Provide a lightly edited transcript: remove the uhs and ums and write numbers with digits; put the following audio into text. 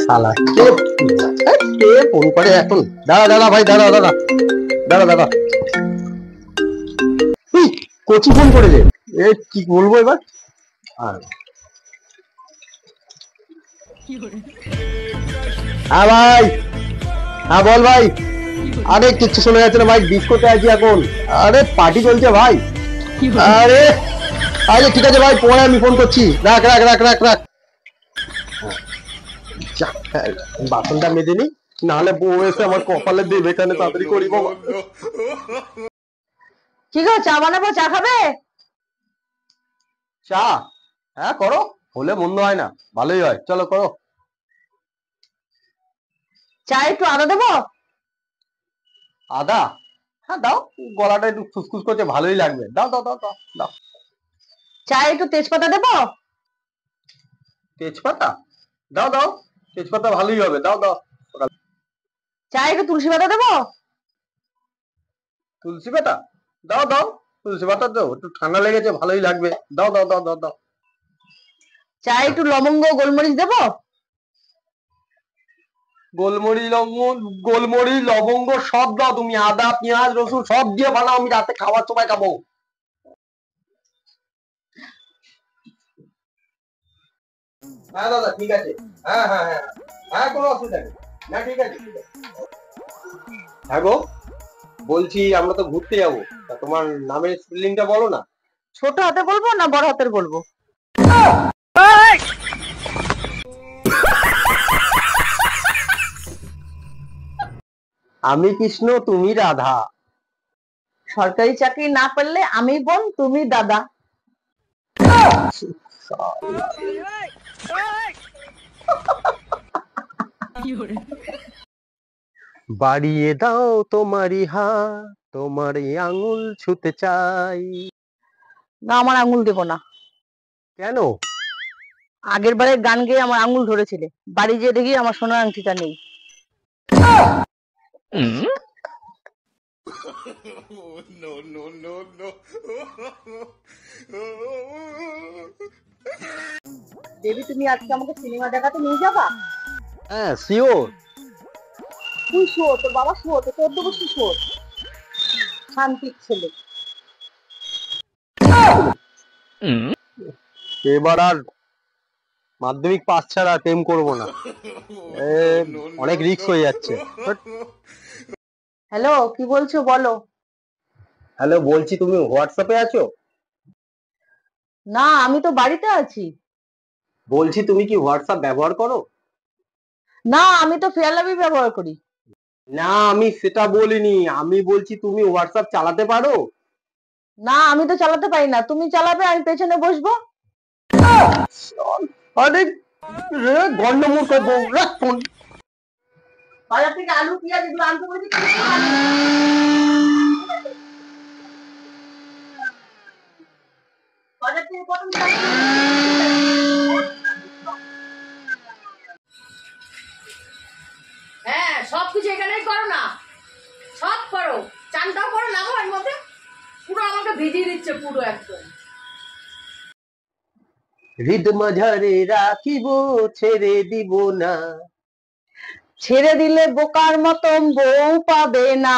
শালা কে কে ফোন করে এখন? দাঁড়া দাঁড়া ভাই, দাঁড়া দাঁড়া দাঁড়া দাঁড়া। কোচি ফোন করেছে, এ কি বলবো এবার? আর হ্যাঁ ভাই, হ্যাঁ বল ভাই। আরে কিচ্ছু শোনা যাচ্ছে না ভাই, ডিস্কোতে আছি এখন। আরে পার্টি চলছে ভাই। আরে আরে ঠিক আছে ভাই, পরে আমি ফোন করছি। রাখ রাখ রাখ রাখ রাখ। বাসনটা মেজে নি, নাহলে বউ এসে আমার কপালে দেবে। এখানে তাড়াতাড়ি করি বাবা। কি গো, চা বানাবো? চা খাবে? চা? হ্যাঁ করো, হলে মন্দ হয় না, ভালোই হয়, চলো করো। চা একটু আদা দেবো? আদা? হ্যাঁ দাও, গলাটা একটু খুসখুস করছে, ভালোই লাগবে, দাও দাও দাও দাও দাও। চা একটু তেজপাতা দেবো? তেজপাতা? দাও দাও, তেজপাতা ভালোই হবে, দাও দাও। চা একটু তুলসী পাতা দেবো? তুলসী পাতা? দাও দাও, তুলসী পাতা দাও, একটু ঠান্ডা লেগেছে, ভালোই লাগবে, দাও দাও দাও দাও দাও। চা একটু লবঙ্গ গোলমরিচ দেবো? গোলমরিচ লবঙ্গ, গোলমরিচ লবঙ্গ সব দাও তুমি, আদা পেঁয়াজ রসুন সব দিয়ে বানাও, আমি রাতে খাওয়ার সময় খাবো। হ্যাঁ দাদা ঠিক আছে, হ্যাঁ হ্যাঁ হ্যাঁ হ্যাঁ, কোনো অসুবিধা নেই, না ঠিক আছে ঠিক আছে। হ্যাঁ গো, বলছি আমরা তো ঘুরতে যাবো, তা তোমার নামের স্পেলিংটা বলো না। ছোট হাতে বলবো না বড় হাতের বলবো? আমি কৃষ্ণ তুমি রাধা। সরকারি চাকরি না পেলে আমি বোন তুমি দাদা। বাড়িয়ে দাও তোমারই হাত, তোমার আঙুল ছুতে চাই। না, আমার আঙুল দেবো না। কেন? আগের বারে গান গেয়ে আমার আঙুল ধরেছিলে, বাড়ি যেয়ে দেখি আমার সোনার আংটিটা নেই। দেবী, তুমি আজকে আমাকে সিনেমা দেখাতে নিয়ে যাবা? হ্যাঁ শিওর। তুই শো, তোর বাবা শো, তো 14 বছর শো। শান্তির ছেলে। এবার আর মাধ্যমিক পাস ছাড়া প্রেম করবো না, অনেক রিস্ক হয়ে যাচ্ছে। হ্যালো, কি বলছো বলো? হ্যালো, বলছি তুমি হোয়াটসঅ্যাপে আছো? না, আমি তো বাড়িতে আছি। বলছি তুমি কি হোয়াটসঅ্যাপ ব্যবহার করো? না, আমি তো ফেয়ার লাভলি ব্যবহার করি। না আমি সেটা বলিনি, আমি বলছি তুমি হোয়াটসঅ্যাপ চালাতে পারো? না, আমি তো চালাতে পারি না, তুমি চালাবে, আমি পেছনে বসবো। আরে রে গন্ডমূর্খ বউ, রাখ ফোন। বাজার থেকে আলু পেঁয়াজ এগুলো আনতে বলেছি, বাজার থেকে প্রথম হ্যাঁ, সবকিছু এখানেই করো না, সব করো, চানটাও করো, নামো এর মধ্যে। পুরো আমাকে ভিজিয়ে দিচ্ছে পুরো একদম। হৃদ মাঝারে রাখিব, ছেড়ে দিব না। ছেড়ে দিলে বোকার মতন বউ পাবে না।